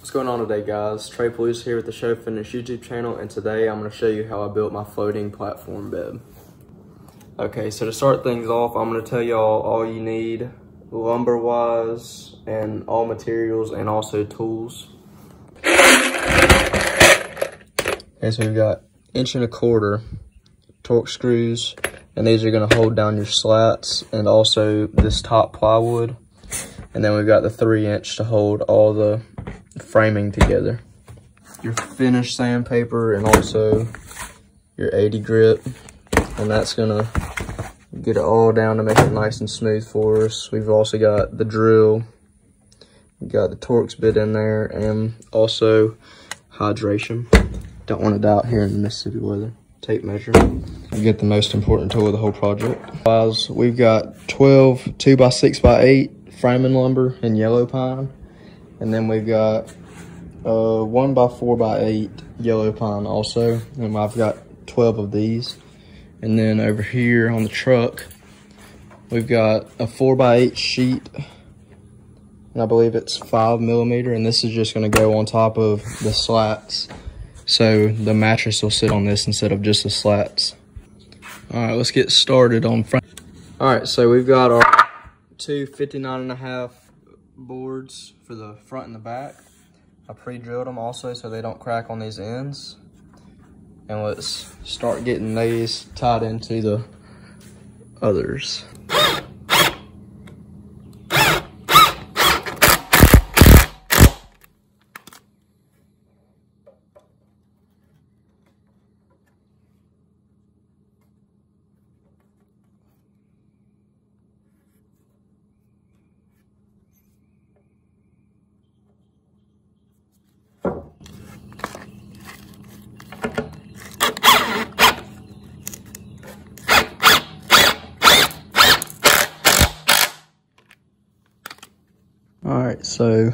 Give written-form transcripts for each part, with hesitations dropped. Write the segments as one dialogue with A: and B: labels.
A: What's going on today, guys? Trey Police here with the Show Finish YouTube channel, and today I'm going to show you how I built my floating platform bed. Okay, so to start things off, I'm going to tell y'all all you need lumber wise and all materials and also tools. Okay, so we've got 1.25 inch Torx screws, and these are going to hold down your slats and also this top plywood. And then we've got the 3-inch to hold all the framing together. Your finished sandpaper and also your 80 grit. And that's gonna get it all down to make it nice and smooth for us. We've also got the drill. We've got the Torx bit in there and also hydration. Don't want to die out here in the Mississippi weather. Tape measure. You get the most important tool of the whole project. We've got 12 2x6x8 framing lumber in yellow pine, and then we've got 1x4x8 yellow pine also, and I've got 12 of these. And then over here on the truck we've got a 4x8 sheet, and I believe it's 5mm, and this is just going to go on top of the slats, so the mattress will sit on this instead of just the slats. All right, let's get started on front. All right, so we've got our two 59.5 boards for the front and the back. I pre-drilled them also so they don't crack on these ends. And let's start getting these tied into the others. Alright, so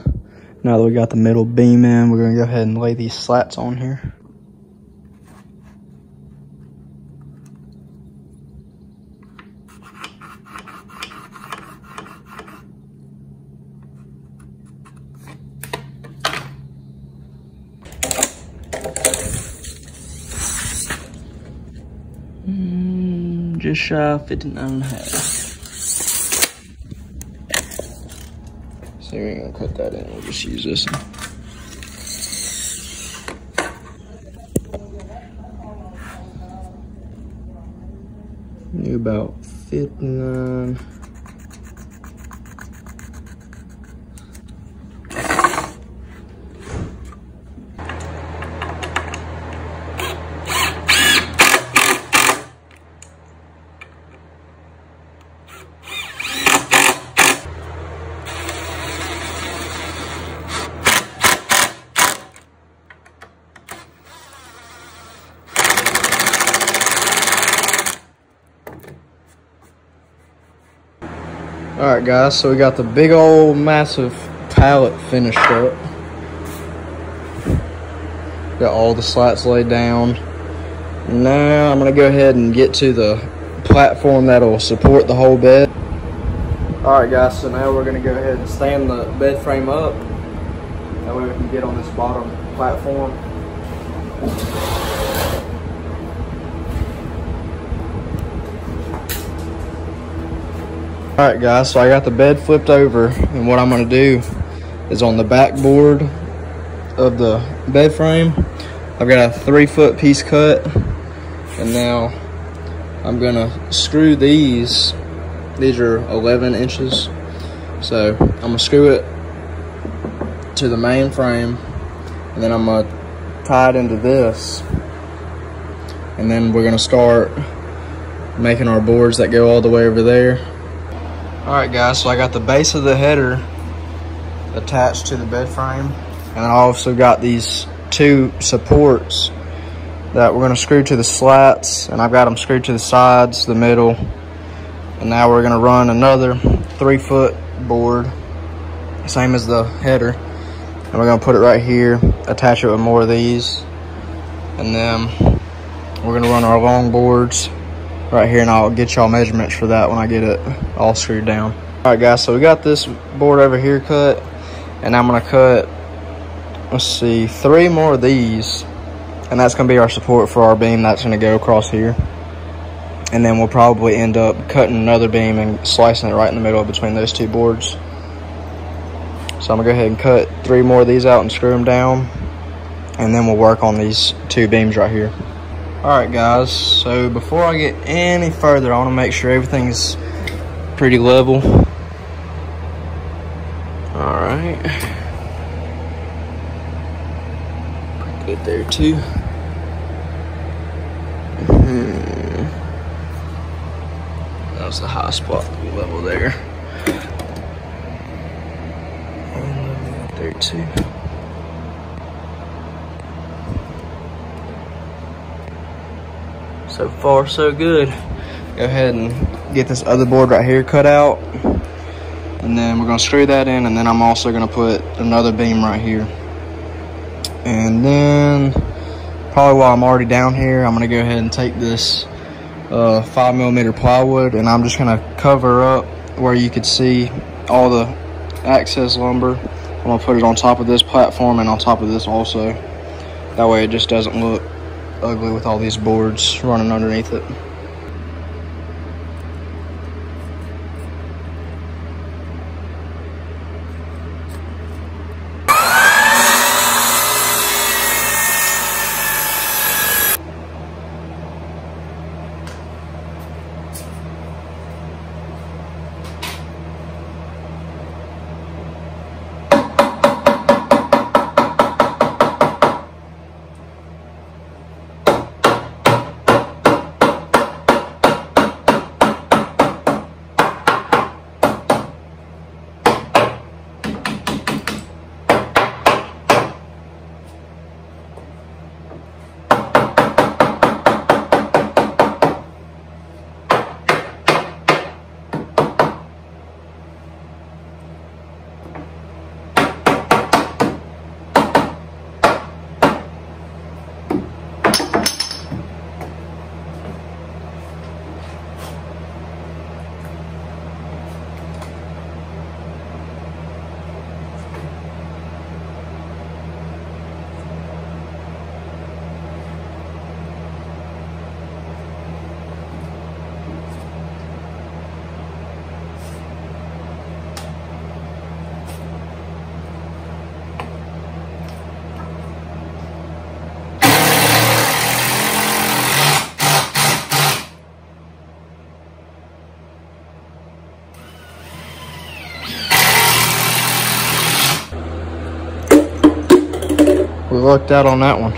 A: now that we got the middle beam in, we're going to go ahead and lay these slats on here. Just shy of 59.5. So we ain't gonna cut that in, we'll just use this one. New about 59. Alright guys, so we got the big old massive pallet finished up. Got all the slats laid down. Now I'm going to go ahead and get to the platform that'll support the whole bed. Alright guys, so now we're going to go ahead and stand the bed frame up. That way we can get on this bottom platform. Alright guys, so I got the bed flipped over, and what I'm going to do is on the backboard of the bed frame, I've got a 3-foot piece cut, and now I'm going to screw these. These are 11 inches, so I'm going to screw it to the main frame, and then I'm going to tie it into this, and then we're going to start making our boards that go all the way over there. Alright guys, so I got the base of the header attached to the bed frame, and I also got these 2 supports that we're going to screw to the slats, and I've got them screwed to the sides, the middle, and now we're going to run another 3-foot board, same as the header, and we're going to put it right here, attach it with more of these, and then we're going to run our long boards right here, and I'll get y'all measurements for that when I get it all screwed down. All right guys, so we got this board over here cut, and I'm gonna cut let's see, 3 more of these, and that's gonna be our support for our beam that's gonna go across here. And then we'll probably end up cutting another beam and slicing it right in the middle between those 2 boards. So I'm gonna go ahead and cut 3 more of these out and screw them down, and then we'll work on these 2 beams right here. All right, guys, so before I get any further, I wanna make sure everything's pretty level. All right. Pretty good there too. That was the high spot level there. And there too. So far, so good. Go ahead and get this other board right here cut out. And then we're gonna screw that in, and then I'm also gonna put another beam right here. And then, probably while I'm already down here, I'm gonna go ahead and take this 5mm plywood, and I'm just gonna cover up where you could see all the access lumber. I'm gonna put it on top of this platform and on top of this also. That way it just doesn't look ugly with all these boards running underneath it. We lucked out on that one.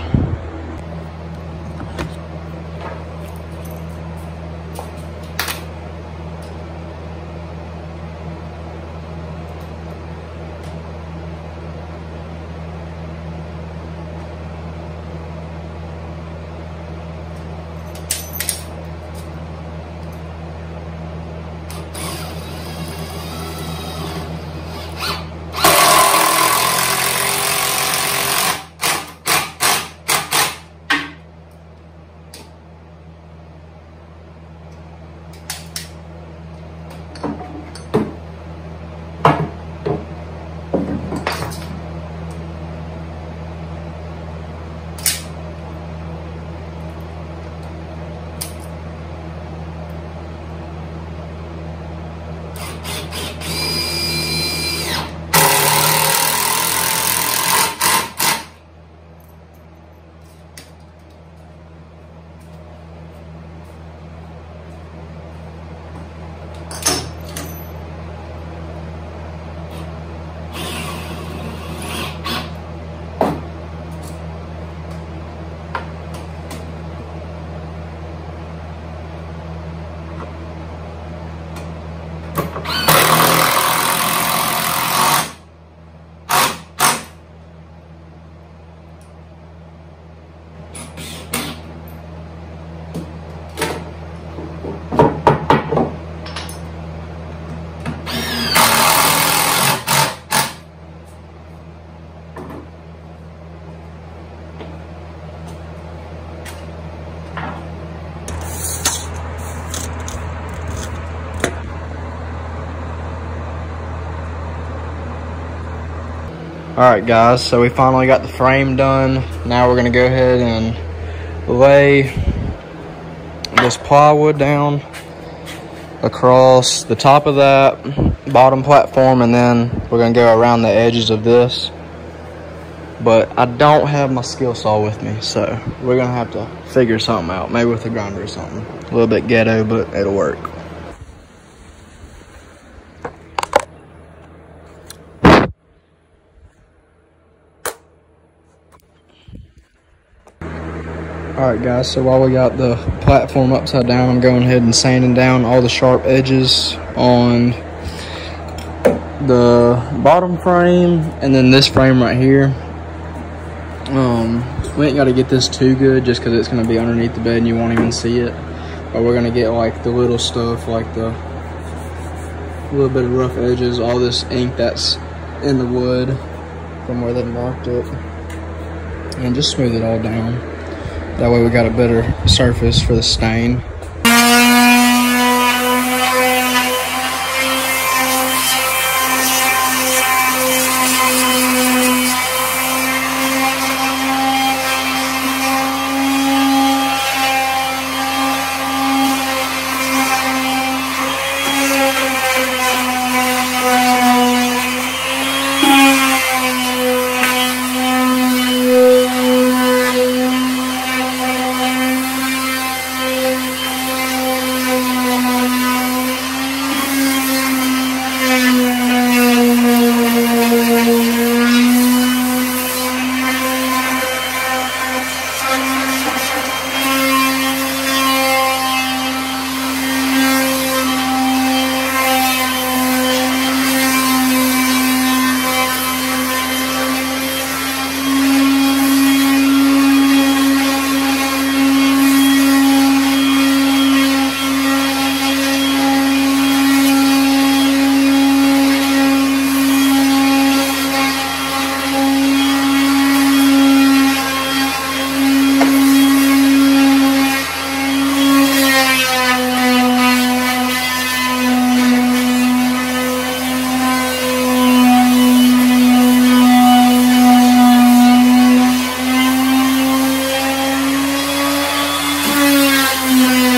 A: Alright guys, so we finally got the frame done. Now we're gonna go ahead and lay this plywood down across the top of that bottom platform, and then we're gonna go around the edges of this. But I don't have my Skil saw with me, so we're gonna have to figure something out, maybe with a grinder or something. A little bit ghetto, but it'll work. Alright guys, so while we got the platform upside down, I'm going ahead and sanding down all the sharp edges on the bottom frame and then this frame right here. We ain't got to get this too good just because it's going to be underneath the bed and you won't even see it. But we're going to get like the little stuff, like the little bit of rough edges, all this ink that's in the wood from where they marked it, and just smooth it all down. That way we got a better surface for the stain.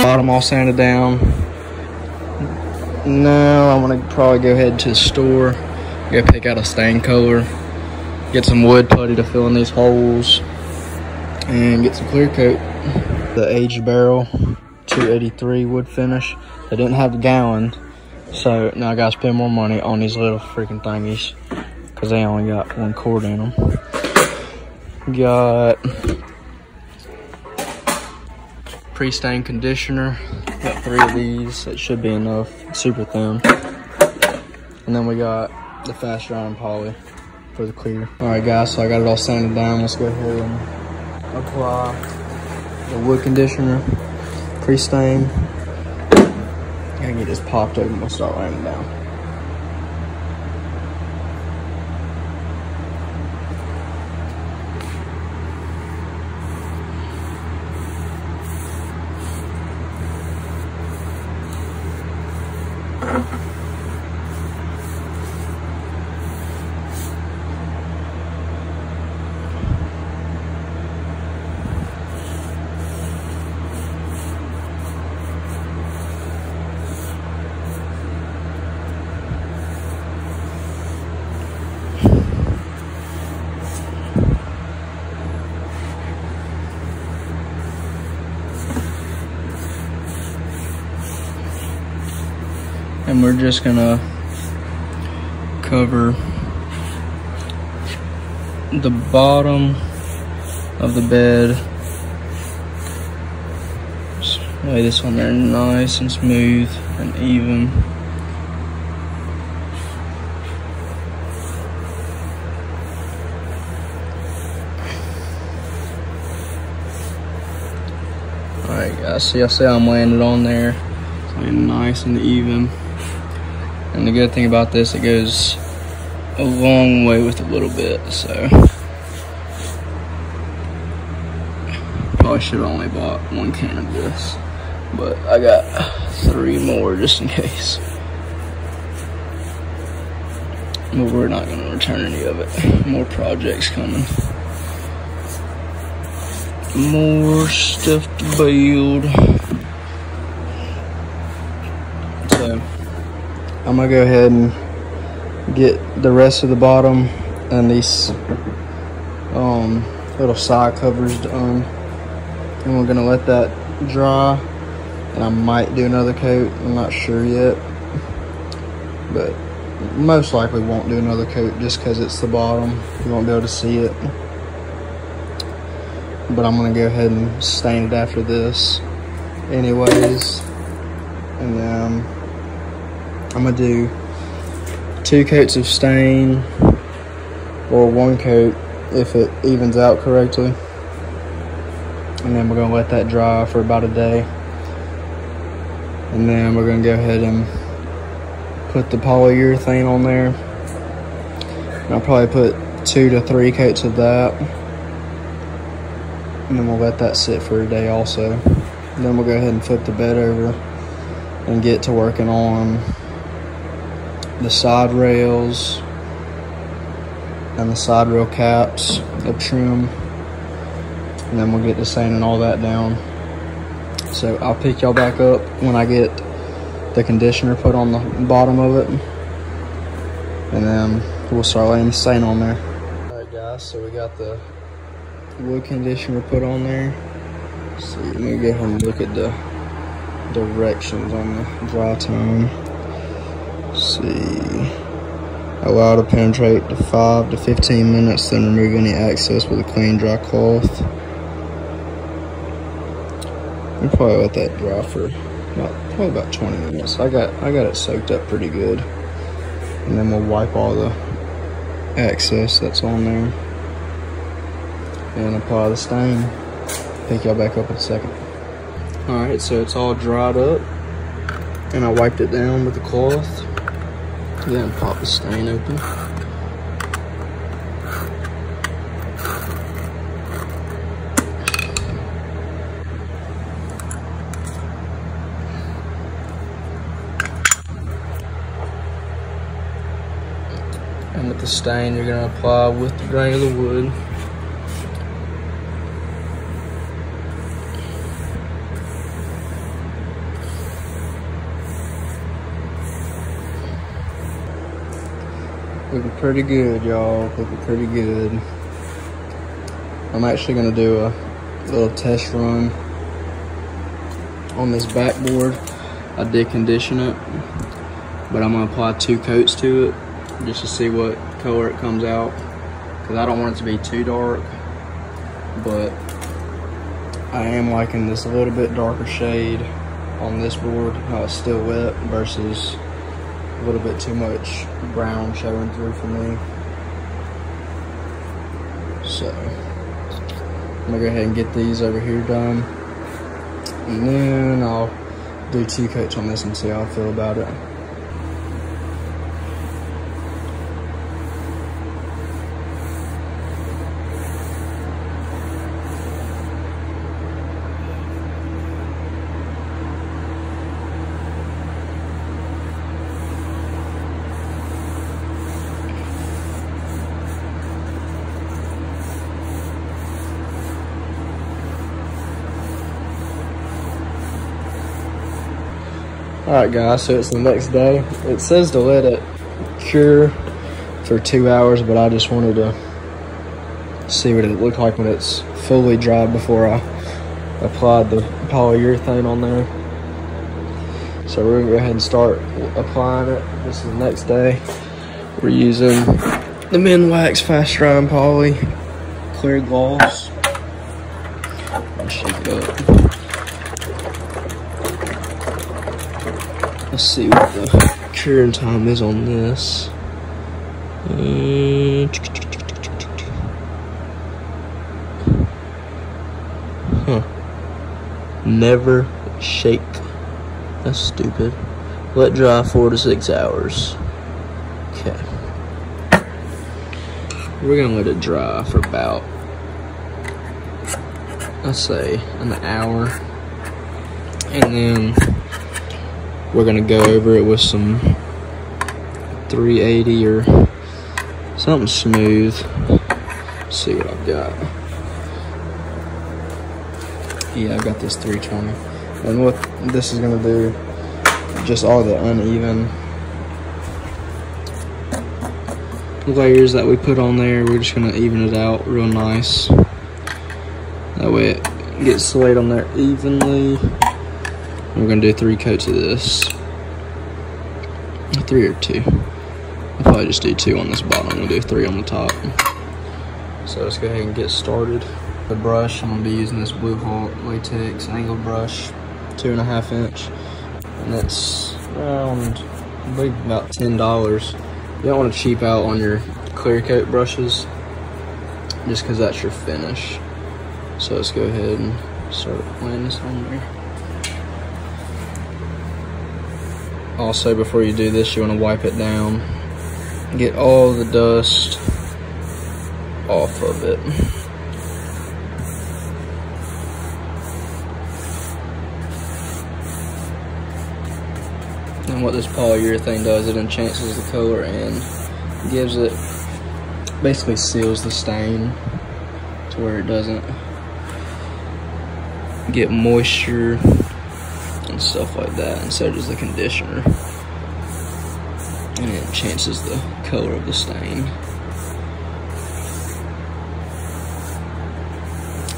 A: Bottom all sanded down. Now I'm gonna probably go ahead to the store, go pick out a stain color, get some wood putty to fill in these holes, and get some clear coat. The aged barrel, 283 wood finish. They didn't have the gallon, so now I gotta spend more money on these little freaking thingies because they only got one cord in them. Got pre-stain conditioner, got 3 of these. It should be enough, super thin. And then we got the fast drying poly for the clear. All right guys, so I got it all sanded down. Let's go ahead and apply the wood conditioner, pre-stain. I can get this popped open, we'll start laying down. And we're just gonna cover the bottom of the bed. Just lay this on there nice and smooth and even. Alright guys, so y'all see how I'm laying it on there. It's laying nice and even. And the good thing about this, it goes a long way with a little bit, so. Probably should have only bought 1 can of this, but I got 3 more just in case. But we're not gonna return any of it. More projects coming. More stuff to build. So I'm gonna go ahead and get the rest of the bottom and these little side covers done, and we're gonna let that dry, and I might do another coat. I'm not sure yet, but most likely won't do another coat just because it's the bottom. You won't be able to see it, but I'm gonna go ahead and stain it after this anyways, and then I'm gonna do 2 coats of stain or 1 coat if it evens out correctly, and then we're gonna let that dry for about a day, and then we're gonna go ahead and put the polyurethane on there. And I'll probably put 2 to 3 coats of that, and then we'll let that sit for a day also. And then we'll go ahead and flip the bed over and get to working on the side rails and the side rail caps, the trim, and then we'll get to sanding all that down. So I'll pick y'all back up when I get the conditioner put on the bottom of it, and then we'll start laying the stain on there. Alright guys, so we got the wood conditioner put on there. So let me go ahead and look at the directions on the dry time. Let's see. Allow to penetrate to 5 to 15 minutes, then remove any excess with a clean dry cloth. We'll probably let that dry for probably about 20 minutes. I got it soaked up pretty good. And then we'll wipe all the excess that's on there and apply the stain. Pick y'all back up in a second. Alright, so it's all dried up, and I wiped it down with the cloth. Then pop the stain open. And with the stain, you're gonna apply with the grain of the wood. Looking pretty good, y'all. Looking pretty good. I'm actually gonna do a little test run on this backboard. I did condition it, but I'm gonna apply 2 coats to it just to see what color it comes out, because I don't want it to be too dark, but I am liking this a little bit darker shade on this board, how it's still wet versus a little bit too much brown showing through for me. So I'm gonna go ahead and get these over here done, and then I'll do 2 coats on this and see how I feel about it. Alright guys, so it's the next day. It says to let it cure for 2 hours, but I just wanted to see what it looked like when it's fully dry before I applied the polyurethane on there. So we're gonna go ahead and start applying it. This is the next day. We're using the Minwax Fast Drying Poly Clear Gloss. I'll shake it up. Let's see what the curing time is on this. Never shake. That's stupid. Let dry 4 to 6 hours. Okay. We're gonna let it dry for about, let's say, an hour. And then we're gonna go over it with some 380 or Something smooth. Let's see what I've got. Yeah, I've got this 320. And what this is gonna do, just all the uneven layers that we put on there, we're just gonna even it out real nice. That way it gets laid on there evenly. We're gonna do 3 coats of this. 3 or 2. I'll probably just do 2 on this bottom. We'll do 3 on the top. So let's go ahead and get started. The brush, I'm gonna be using this Blue Hawk latex angled brush, 2.5 inch. And it's around, I believe, about $10. You don't want to cheap out on your clear coat brushes, just because that's your finish. So let's go ahead and start laying this on there. Also, before you do this, you want to wipe it down, get all the dust off of it. And what this polyurethane does, it enhances the color and gives it, basically seals the stain to where it doesn't get moisture and stuff like that, and so does the conditioner. And it enhances the color of the stain.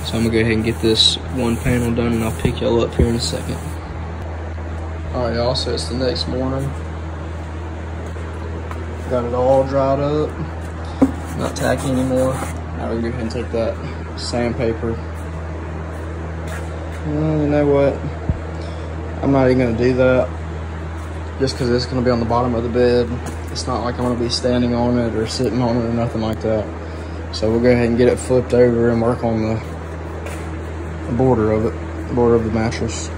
A: So I'm gonna go ahead and get this one panel done, and I'll pick y'all up here in a second. Alright y'all, so it's the next morning. Got it all dried up. Not tacky anymore. Now we're gonna go ahead and take that sandpaper. You know what? I'm not even gonna do that. Just because it's gonna be on the bottom of the bed. It's not like I'm gonna be standing on it or sitting on it or nothing like that. So we'll go ahead and get it flipped over and work on the border of it, border of the mattress.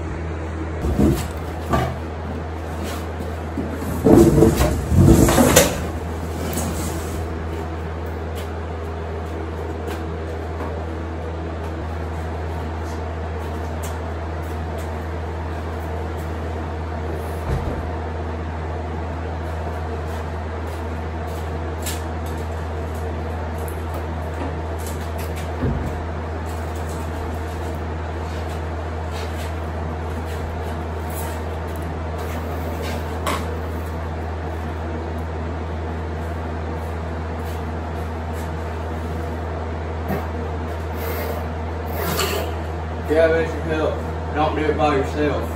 B: If you have extra help, don't do it by yourself.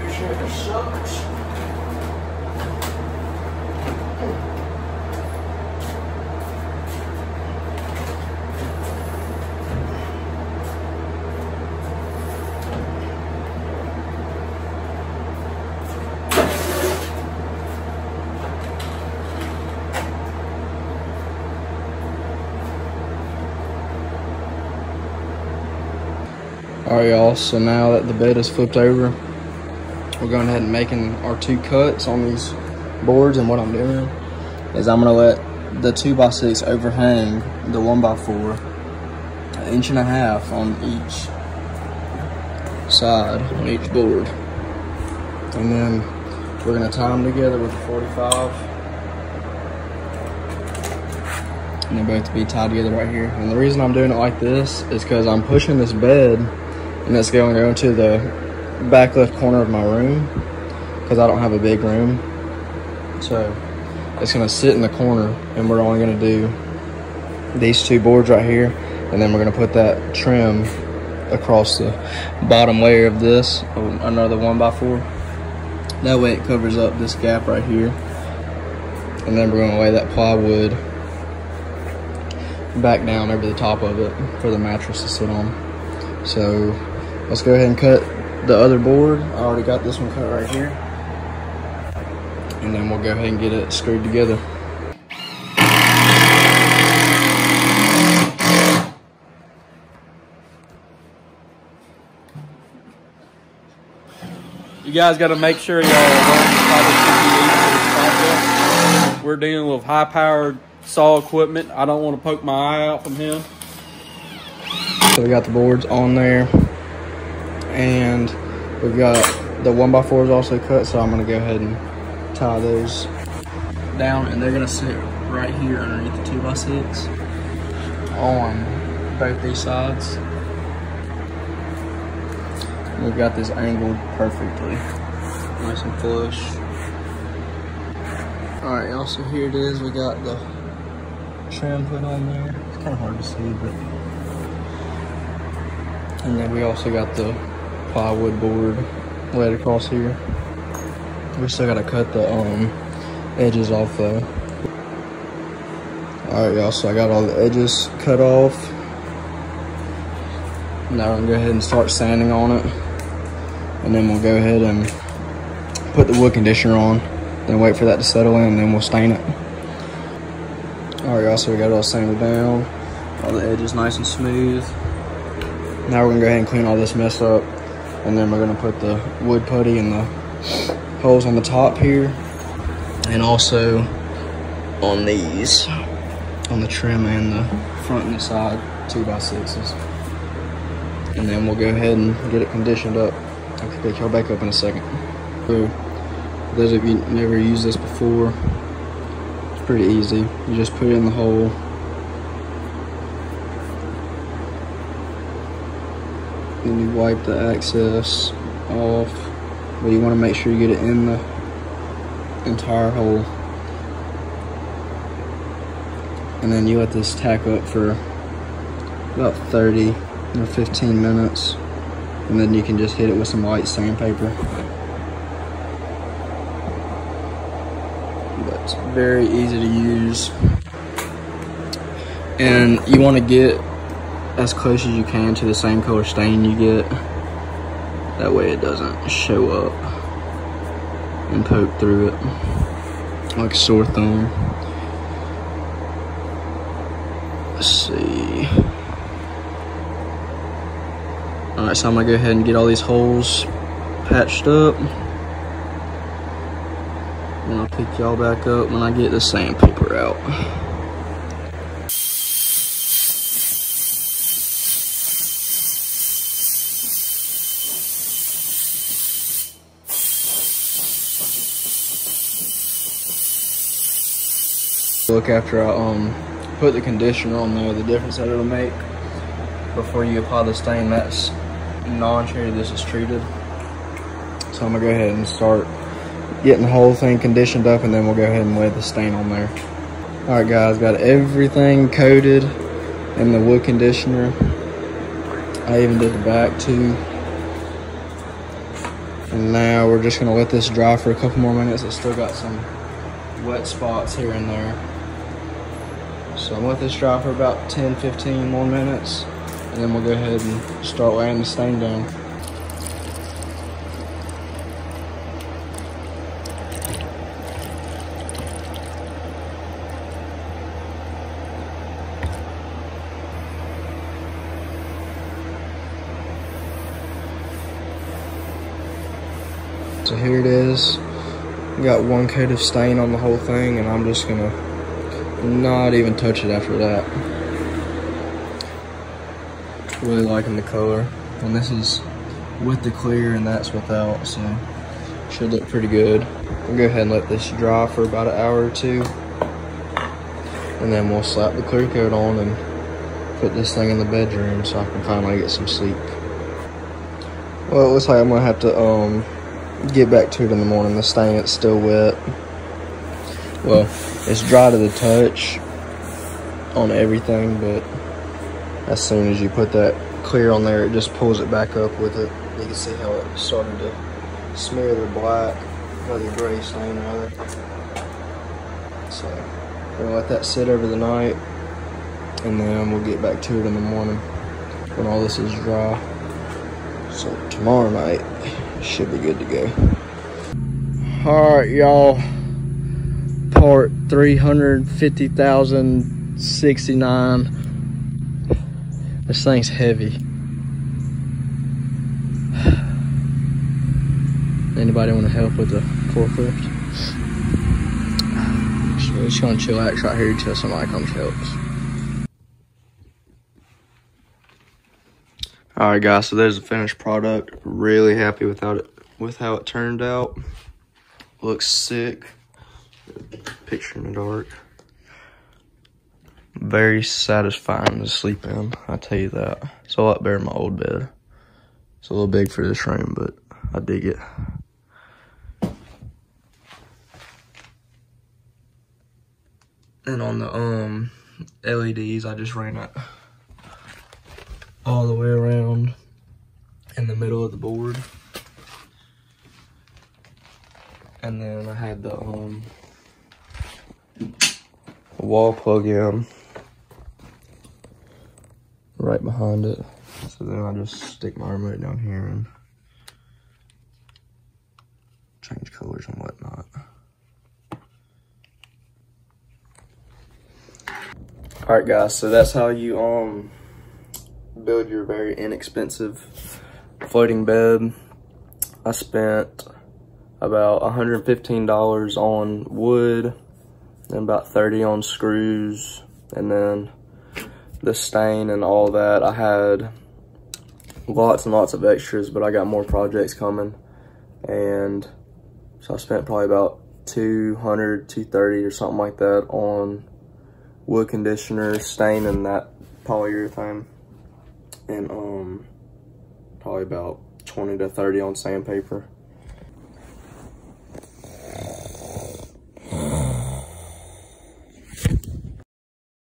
B: Your shirt sucks.
A: Alright y'all, so now that the bed is flipped over, we're going ahead and making our 2 cuts on these boards. And what I'm doing is I'm gonna let the 2x6 overhang the 1x4 1.5 inches on each side, on each board. And then we're gonna tie them together with a 45. And they're both to be tied together right here. And the reason I'm doing it like this is because I'm pushing this bed, and it's going to go into the back left corner of my room because I don't have a big room. So it's going to sit in the corner, and we're only going to do these 2 boards right here, and then we're going to put that trim across the bottom layer of this, another 1x4. That way it covers up this gap right here, and then we're going to lay that plywood back down over the top of it for the mattress to sit on. So let's go ahead and cut the other board. I already got this one cut right here, and then we'll go ahead and get it screwed together.
B: You guys got to make sure y'all learn the type of PPE for this project. We're dealing with high-powered saw equipment. I don't want to poke my eye out from him.
A: So we got the boards on there, and we've got the 1x4s also cut, so I'm going to go ahead and tie those down, and they're gonna sit right here underneath the 2x6 on both these sides. We've got this angled perfectly, nice and flush. All right, y'all, so here it is. We got the trim put on there. It's kind of hard to see, but. And then we also got the plywood board laid across here. We still gotta cut the edges off though. All right, y'all, so I got all the edges cut off. Now we're gonna go ahead and start sanding on it. And then we'll go ahead and put the wood conditioner on, then wait for that to settle in, and then we'll stain it. All right, y'all, so we got it all sanded down. All the edges nice and smooth. Now we're gonna go ahead and clean all this mess up, and then we're gonna put the wood putty in the holes on the top here, and also on these, on the trim and the front and the side 2x6s. And then we'll go ahead and get it conditioned up. I'll pick y'all back up in a second. So, for those of you who never used this before, it's pretty easy. You just put it in the hole. Then you wipe the excess off, but you want to make sure you get it in the entire hole. And then you let this tack up for about 30 or 15 minutes, and then you can just hit it with some light sandpaper. But it's very easy to use, and you want to get as close as you can to the same color stain you get. That way it doesn't show up and poke through it like a sore thumb. Let's see. Alright, so I'm gonna go ahead and get all these holes patched up. And I'll pick y'all back up when I get the sandpaper out. Look, after I put the conditioner on there, the difference that it'll make before you apply the stain. That's non-treated, this is treated. So I'm gonna go ahead and start getting the whole thing conditioned up, and then we'll go ahead and lay the stain on there. All right, guys, got everything coated in the wood conditioner. I even did the back too. And now we're just gonna let this dry for a couple more minutes. It's still got some wet spots here and there. So I'm gonna let this dry for about 10-15 more minutes, and then we'll go ahead and start laying the stain down. So here it is. We got one coat of stain on the whole thing, and I'm just gonna not even touch it after that. Really liking the color. And this is with the clear and that's without, so should look pretty good. We'll go ahead and let this dry for about an hour or two, and then we'll slap the clear coat on and put this thing in the bedroom so I can finally get some sleep. Well, it looks like I'm gonna have to get back to it in the morning. The stain is still wet. Well, it's dry to the touch on everything, but as soon as you put that clear on there, it just pulls it back up with it. You can see how it's starting to smear the black, or the gray stain rather. So we're gonna let that sit over the night, and then we'll get back to it in the morning when all this is dry. So tomorrow night should be good to go. All right, y'all. Part 350,069. This thing's heavy. Anybody want to help with the forklift? We're just gonna chillax right here until somebody comes and helps. All right, guys. So there's the finished product. Really happy with how it turned out. Looks sick. Picture in the dark. Very satisfying to sleep in, I tell you that. It's a lot better than my old bed. It's a little big for this room, but I dig it. And on the LEDs, I just ran it all the way around in the middle of the board. And then I had the wall plug in right behind it. So then I just stick my remote down here and change colors and whatnot. Alright guys, so that's how you build your very inexpensive floating bed. I spent about $115 on wood and about $30 on screws, and then the stain and all that. I had lots and lots of extras, but I got more projects coming, and so I spent probably about $200, $230 or something like that on wood conditioner, stain, and that polyurethane, and probably about $20 to $30 on sandpaper.